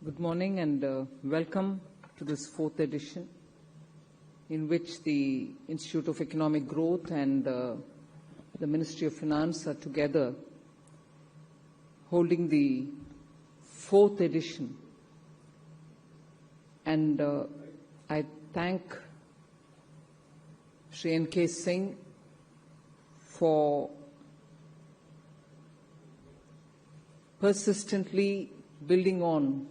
Good morning and welcome to this fourth edition in which the Institute of Economic Growth and the Ministry of Finance are together holding the fourth edition. And I thank Shri N.K. Singh for persistently building on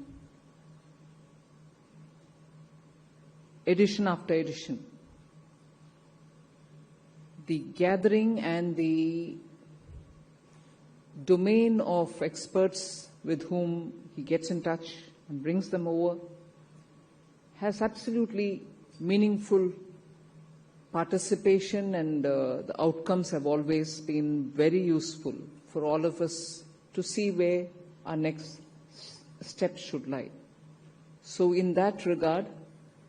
edition after edition, the gathering and the domain of experts with whom he gets in touch and brings them over has absolutely meaningful participation, and the outcomes have always been very useful for all of us to see where our next steps should lie. So in that regard,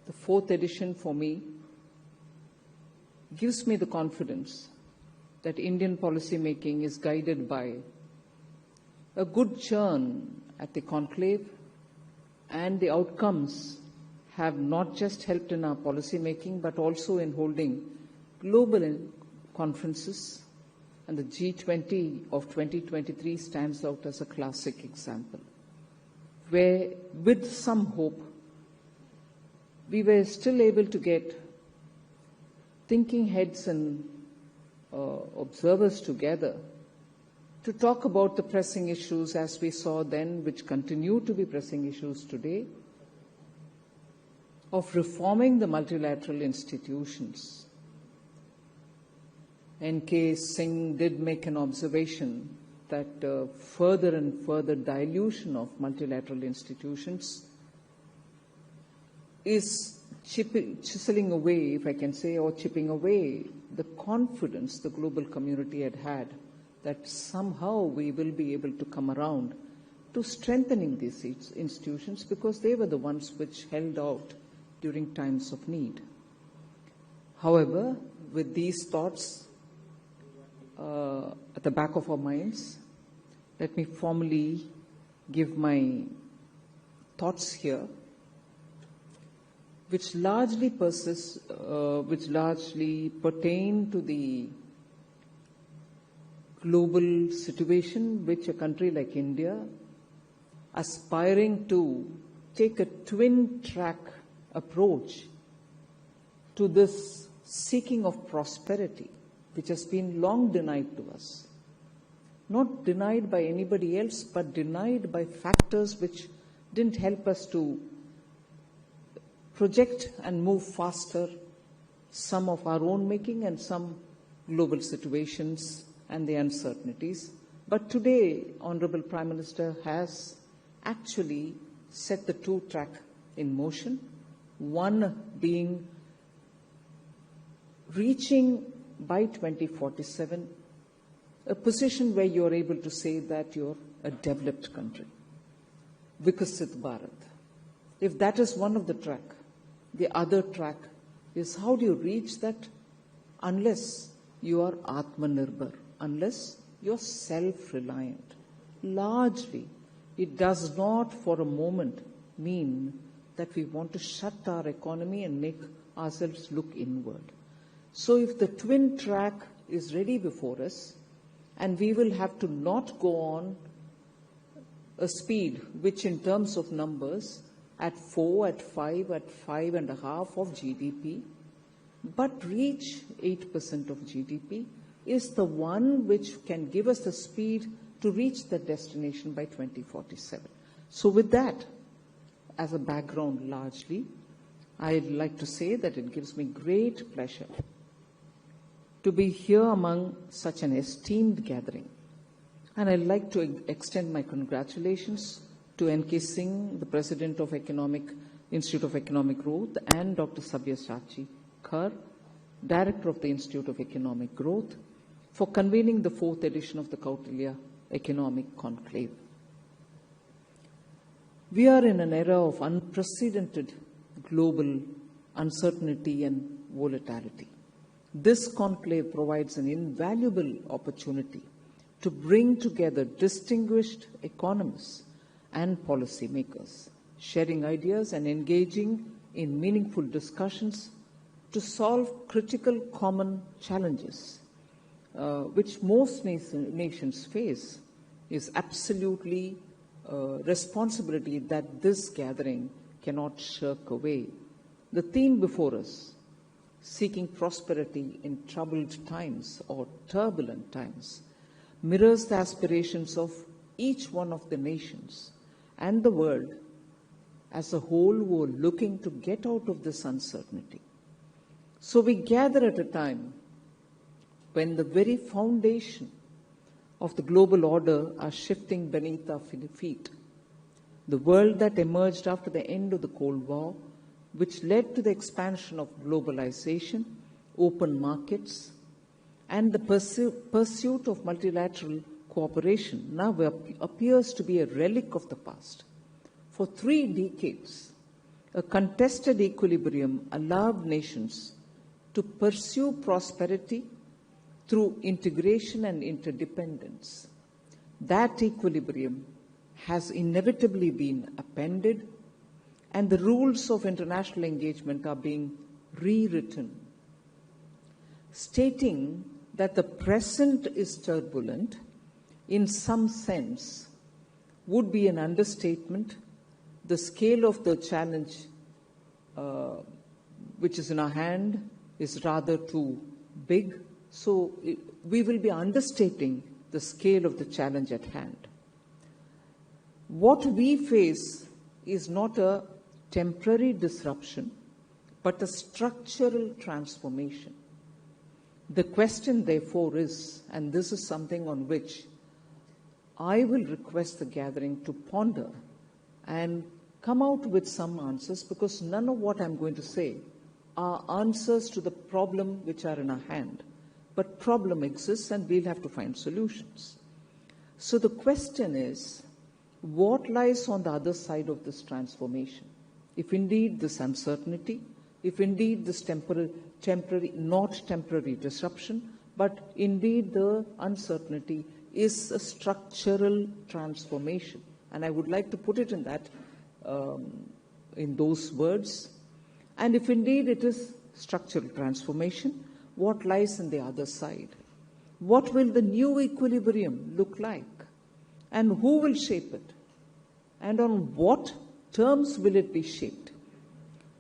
the fourth edition for me gives me the confidence that Indian policy making is guided by a good churn at the conclave, and the outcomes have not just helped in our policy making but also in holding global conferences, and the G20 of 2023 stands out as a classic example, where with some hope we were still able to get thinking heads and observers together to talk about the pressing issues as we saw then, which continue to be pressing issues today, of reforming the multilateral institutions. N.K. Singh did make an observation that further and further dilution of multilateral institutions is chiseling away, if I can say, or chipping away the confidence the global community had that somehow we will be able to come around to strengthening these institutions, because they were the ones which held out during times of need. However, with these thoughts at the back of our minds, let me formally give my thoughts here, which largely pertain to the global situation which a country like India, aspiring to take a twin-track approach to this seeking of prosperity, which has been long denied to us. Not denied by anybody else, but denied by factors which didn't help us to project and move faster, some of our own making and some global situations and the uncertainties. But today, Honorable Prime Minister has actually set the two-track in motion, one being reaching by 2047 a position where you're able to say that you're a developed country, Vikasit Bharat. If that is one of the track, the other track is how do you reach that unless you are Atmanirbhar, unless you're self-reliant. Largely, it does not for a moment mean that we want to shut our economy and make ourselves look inward. So if the twin track is ready before us, and we will have to not go on a speed which in terms of numbers at 4, at 5, at 5.5 of GDP, but reach 8% of GDP is the one which can give us the speed to reach the destination by 2047. So with that as a background largely, I'd like to say that it gives me great pleasure to be here among such an esteemed gathering. And I'd like to extend my congratulations to N.K. Singh, the President of Institute of Economic Growth, and Dr. Sabyasachi Khar, Director of the Institute of Economic Growth, for convening the fourth edition of the Kautilya Economic Conclave. We are in an era of unprecedented global uncertainty and volatility. This conclave provides an invaluable opportunity to bring together distinguished economists and policymakers sharing ideas and engaging in meaningful discussions to solve critical common challenges which most nations face is absolutely responsibility that this gathering cannot shirk away. The theme before us, seeking prosperity in troubled times or turbulent times, mirrors the aspirations of each one of the nations and the world as a whole who are looking to get out of this uncertainty. So we gather at a time when the very foundation of the global order are shifting beneath our feet. The world that emerged after the end of the Cold War, which led to the expansion of globalization, open markets, and the pursuit of multilateral cooperation, now appears to be a relic of the past. For 3 decades, a contested equilibrium allowed nations to pursue prosperity through integration and interdependence. That equilibrium has inevitably been upended, and the rules of international engagement are being rewritten, stating that the present is turbulent in some sense would be an understatement. The scale of the challenge which is in our hand is rather too big, so we will be understating the scale of the challenge at hand. What we face is not a temporary disruption, but a structural transformation. The question, therefore, is, and this is something on which I will request the gathering to ponder and come out with some answers, because none of what I'm going to say are answers to the problem which are in our hand. But problem exists and we'll have to find solutions. So the question is, what lies on the other side of this transformation? If indeed this uncertainty, if indeed this not temporary disruption, but indeed the uncertainty is a structural transformation. And I would like to put it in that, in those words. And if indeed it is structural transformation, what lies on the other side? What will the new equilibrium look like? And who will shape it? And on what terms will it be shaped?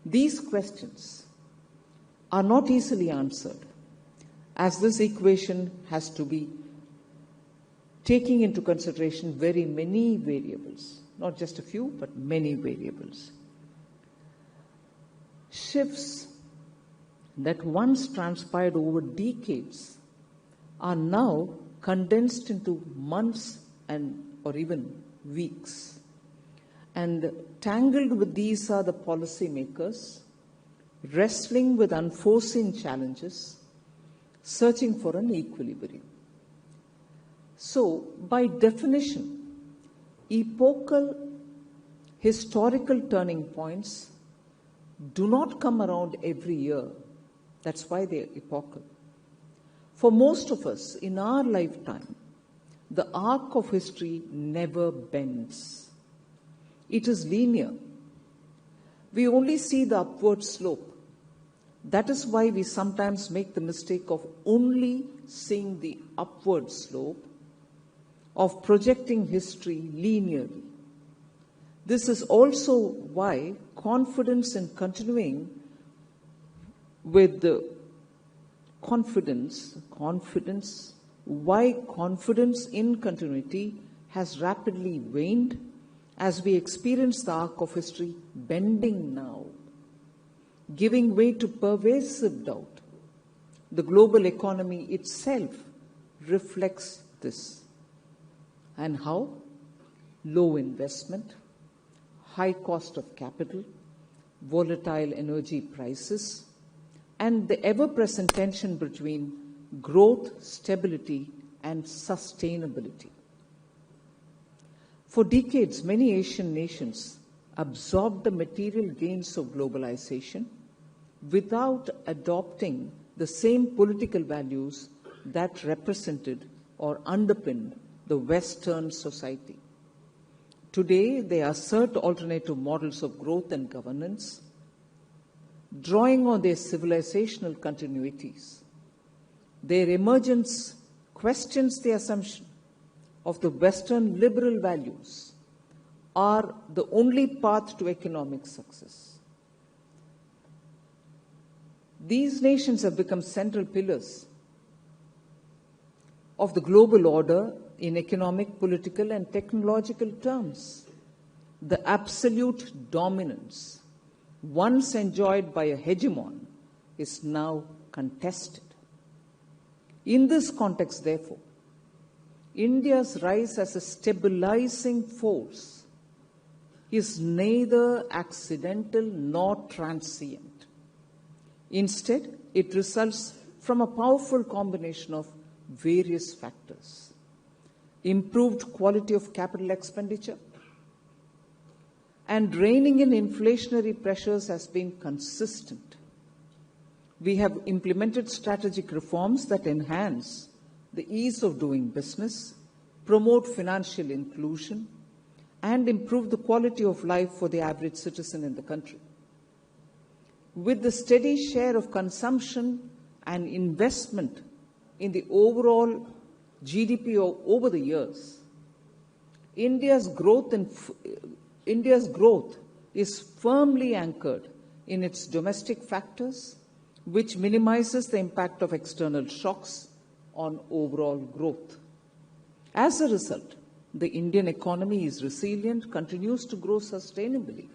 These questions are not easily answered, as this equation has to be taking into consideration very many variables, not just a few, but many variables. Shifts that once transpired over decades are now condensed into months or even weeks. And tangled with these are the policymakers, wrestling with unforeseen challenges, searching for an equilibrium. So, by definition, epochal historical turning points do not come around every year. That's why they're epochal. For most of us, in our lifetime, the arc of history never bends. It is linear. We only see the upward slope. That is why we sometimes make the mistake of only seeing the upward slope, of projecting history linearly. This is also why confidence in continuing with the confidence in continuity has rapidly waned as we experience the arc of history bending now, giving way to pervasive doubt. The global economy itself reflects this. And how? Low investment, high cost of capital, volatile energy prices, and the ever-present tension between growth, stability, and sustainability. For decades, many Asian nations absorbed the material gains of globalization without adopting the same political values that represented or underpinned the Western society. Today, they assert alternative models of growth and governance, drawing on their civilizational continuities. Their emergence questions the assumption of the Western liberal values are the only path to economic success. These nations have become central pillars of the global order in economic, political, and technological terms. The absolute dominance once enjoyed by a hegemon is now contested. In this context, therefore, India's rise as a stabilizing force is neither accidental nor transient. Instead, it results from a powerful combination of various factors. Improved quality of capital expenditure and reining in inflationary pressures has been consistent. We have implemented strategic reforms that enhance the ease of doing business, promote financial inclusion, and improve the quality of life for the average citizen in the country. With the steady share of consumption and investment in the overall GDP over the years, India's growth is firmly anchored in its domestic factors, which minimizes the impact of external shocks on overall growth. As a result, the Indian economy is resilient, continues to grow sustainably.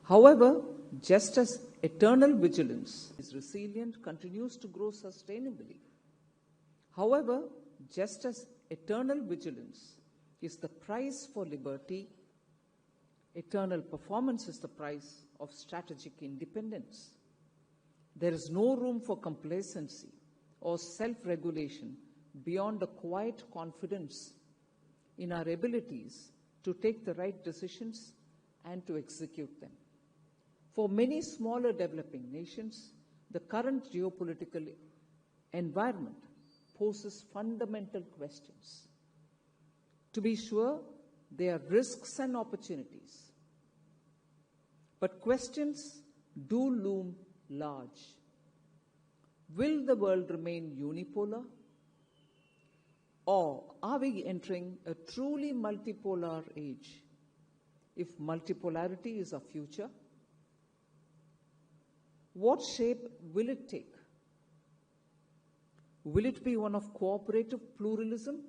However, just as eternal vigilance is resilient, continues to grow sustainably. However, just as eternal vigilance is the price for liberty, eternal performance is the price of strategic independence. There is no room for complacency or self-regulation beyond a quiet confidence in our abilities to take the right decisions and to execute them. For many smaller developing nations, the current geopolitical environment poses fundamental questions. To be sure, there are risks and opportunities, but questions do loom large. Will the world remain unipolar? Or are we entering a truly multipolar age? If multipolarity is our future, what shape will it take? Will it be one of cooperative pluralism,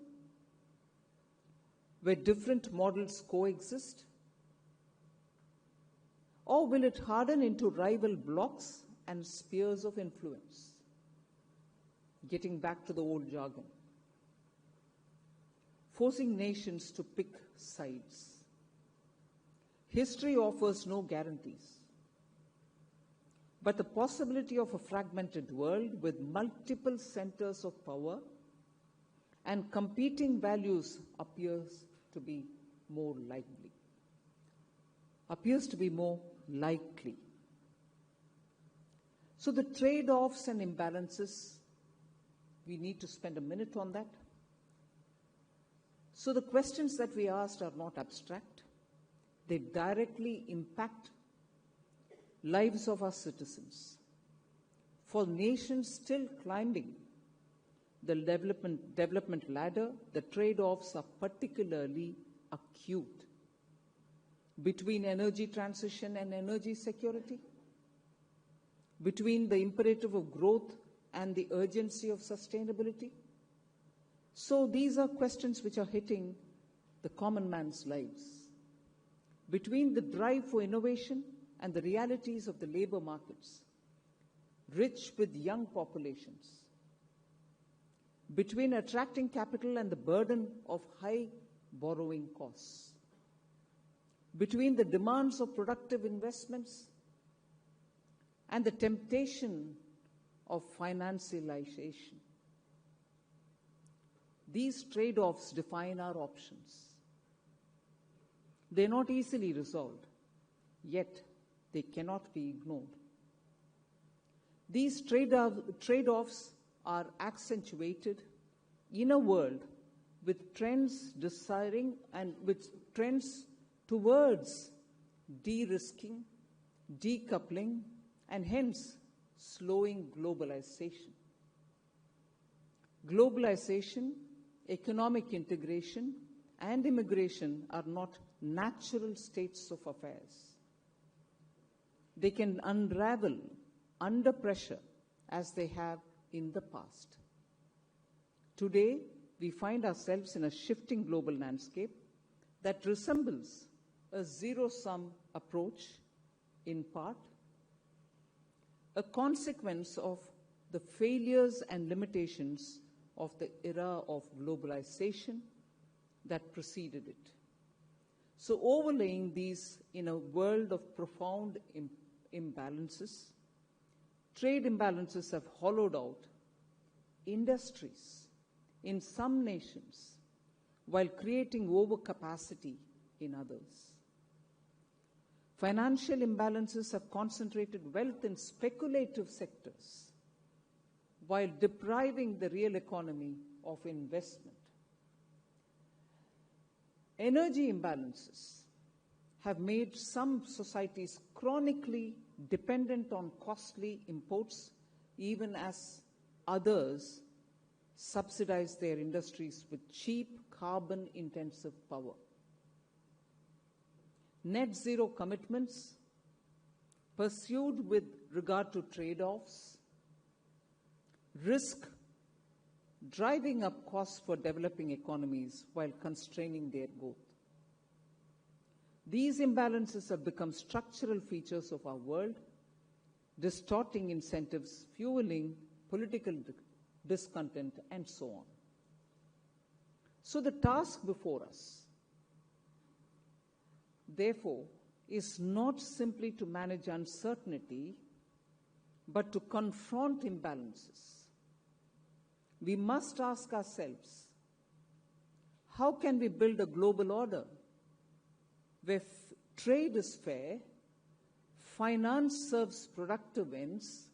where different models coexist? Or will it harden into rival blocs and spheres of influence? Getting back to the old jargon, forcing nations to pick sides. History offers no guarantees, but the possibility of a fragmented world with multiple centers of power and competing values appears to be more likely. So the trade-offs and imbalances, we need to spend a minute on that. So the questions that we asked are not abstract. They directly impact lives of our citizens. For nations still climbing the development ladder, the trade-offs are particularly acute. Between energy transition and energy security, between the imperative of growth and the urgency of sustainability. So these are questions which are hitting the common man's lives. Between the drive for innovation and the realities of the labor markets, rich with young populations. Between attracting capital and the burden of high borrowing costs. Between the demands of productive investments and the temptation of financialization. These trade-offs define our options. They're not easily resolved, yet they cannot be ignored. These trade-offs are accentuated in a world with trends desiring and with trends towards de-risking, decoupling, and hence slowing globalization. Globalization, economic integration, and immigration are not natural states of affairs. They can unravel under pressure as they have in the past. Today, we find ourselves in a shifting global landscape that resembles a zero-sum approach in part, a consequence of the failures and limitations of the era of globalization that preceded it. So overlaying these in a world of profound imbalances, trade imbalances have hollowed out industries in some nations while creating overcapacity in others. Financial imbalances have concentrated wealth in speculative sectors while depriving the real economy of investment. Energy imbalances have made some societies chronically dependent on costly imports, even as others subsidize their industries with cheap, carbon-intensive power. Net zero commitments pursued with regard to trade-offs risk driving up costs for developing economies while constraining their growth. These imbalances have become structural features of our world, distorting incentives, fueling political discontent, and so on. So the task before us, therefore, is not simply to manage uncertainty, but to confront imbalances. We must ask ourselves, how can we build a global order where trade is fair, finance serves productive ends,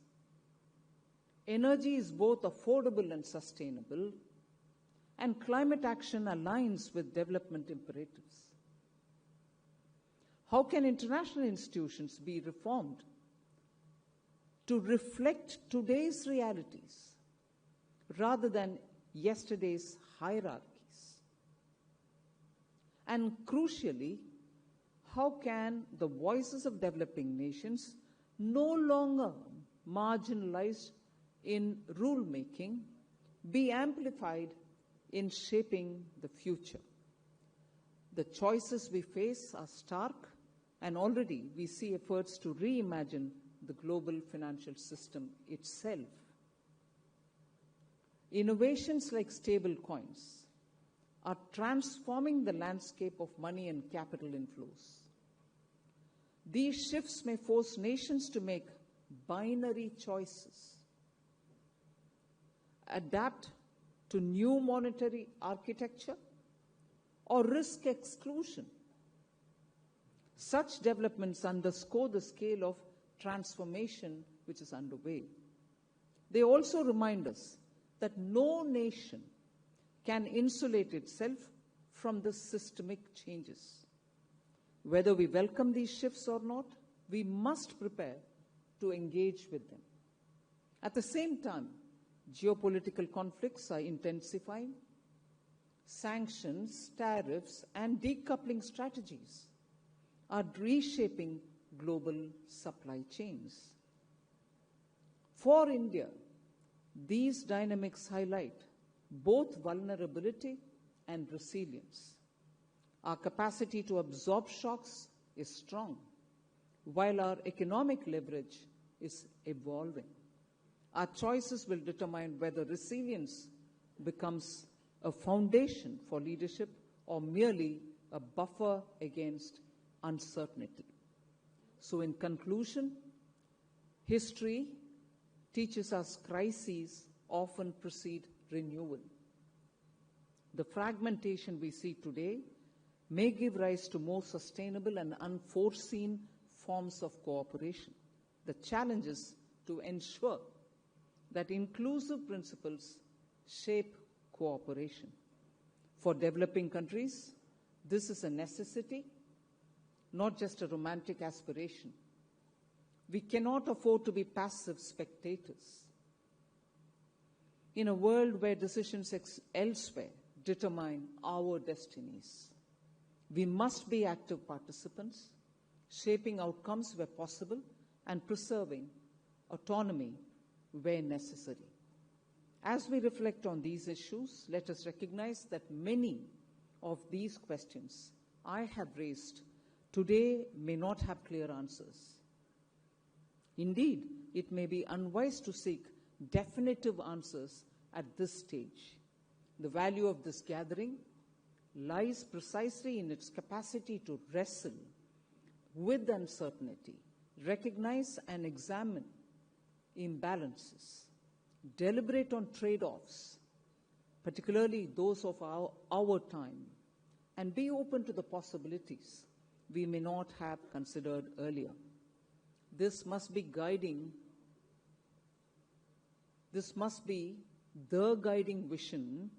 energy is both affordable and sustainable, and climate action aligns with development imperatives? How can international institutions be reformed to reflect today's realities rather than yesterday's hierarchies? And crucially, how can the voices of developing nations, no longer marginalized in rulemaking, be amplified in shaping the future? The choices we face are stark, and already we see efforts to reimagine the global financial system itself. Innovations like stable coins are transforming the landscape of money and capital inflows. These shifts may force nations to make binary choices, adapt to new monetary architecture, or risk exclusion. Such developments underscore the scale of transformation which is underway. They also remind us that no nation can insulate itself from the systemic changes. Whether we welcome these shifts or not, we must prepare to engage with them. At the same time, geopolitical conflicts are intensifying. Sanctions, tariffs, and decoupling strategies are reshaping global supply chains. For India, these dynamics highlight both vulnerability and resilience. Our capacity to absorb shocks is strong, while our economic leverage is evolving. Our choices will determine whether resilience becomes a foundation for leadership or merely a buffer against uncertainty. So in conclusion, history teaches us crises often precede renewal. The fragmentation we see today may give rise to more sustainable and unforeseen forms of cooperation. The challenge is to ensure that inclusive principles shape cooperation. For developing countries, this is a necessity, not just a romantic aspiration. We cannot afford to be passive spectators. In a world where decisions elsewhere determine our destinies, we must be active participants, shaping outcomes where possible and preserving autonomy where necessary. As we reflect on these issues, let us recognize that many of these questions I have raised today may not have clear answers. Indeed, it may be unwise to seek definitive answers at this stage. The value of this gathering lies precisely in its capacity to wrestle with uncertainty, recognize and examine imbalances, deliberate on trade-offs, particularly those of our time, and be open to the possibilities we may not have considered earlier. This must be the guiding vision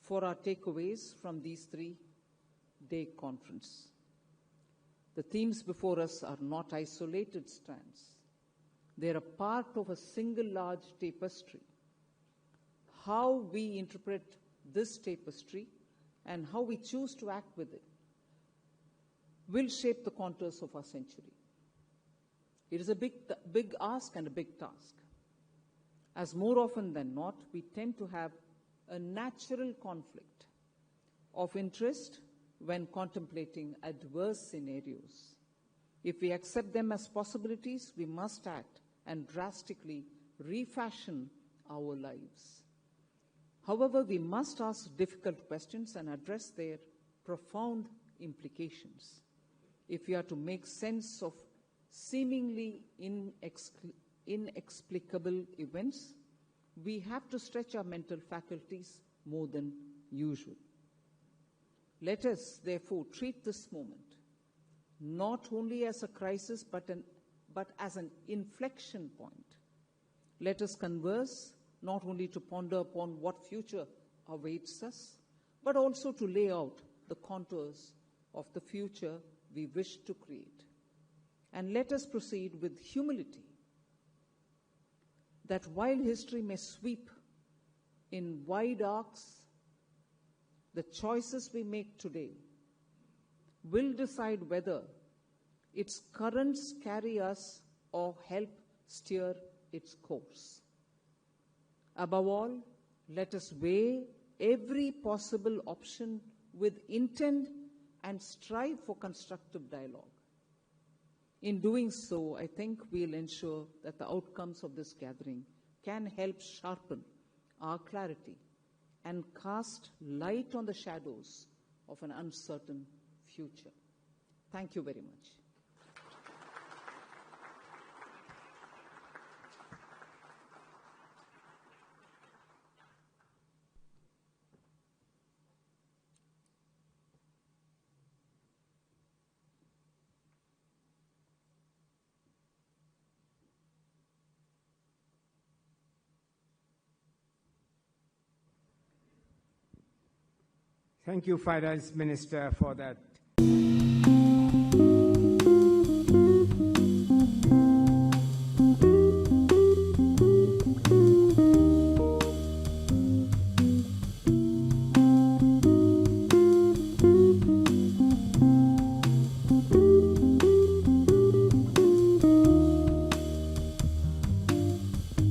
for our takeaways from these 3-day conference. The themes before us are not isolated strands. They are a part of a single large tapestry. How we interpret this tapestry and how we choose to act with it will shape the contours of our century. It is a big ask and a big task. As more often than not, we tend to have a natural conflict of interest when contemplating adverse scenarios. If we accept them as possibilities, we must act and drastically refashion our lives. However, we must ask difficult questions and address their profound implications. If we are to make sense of seemingly inexplicable events, we have to stretch our mental faculties more than usual. Let us, therefore, treat this moment not only as a crisis but as an inflection point. Let us converse not only to ponder upon what future awaits us, but also to lay out the contours of the future we wish to create. And let us proceed with humility, that while history may sweep in wide arcs, the choices we make today will decide whether its currents carry us or help steer its course. Above all, let us weigh every possible option with intent and strive for constructive dialogue. In doing so, I think we'll ensure that the outcomes of this gathering can help sharpen our clarity and cast light on the shadows of an uncertain future. Thank you very much. Thank you, Finance Minister, for that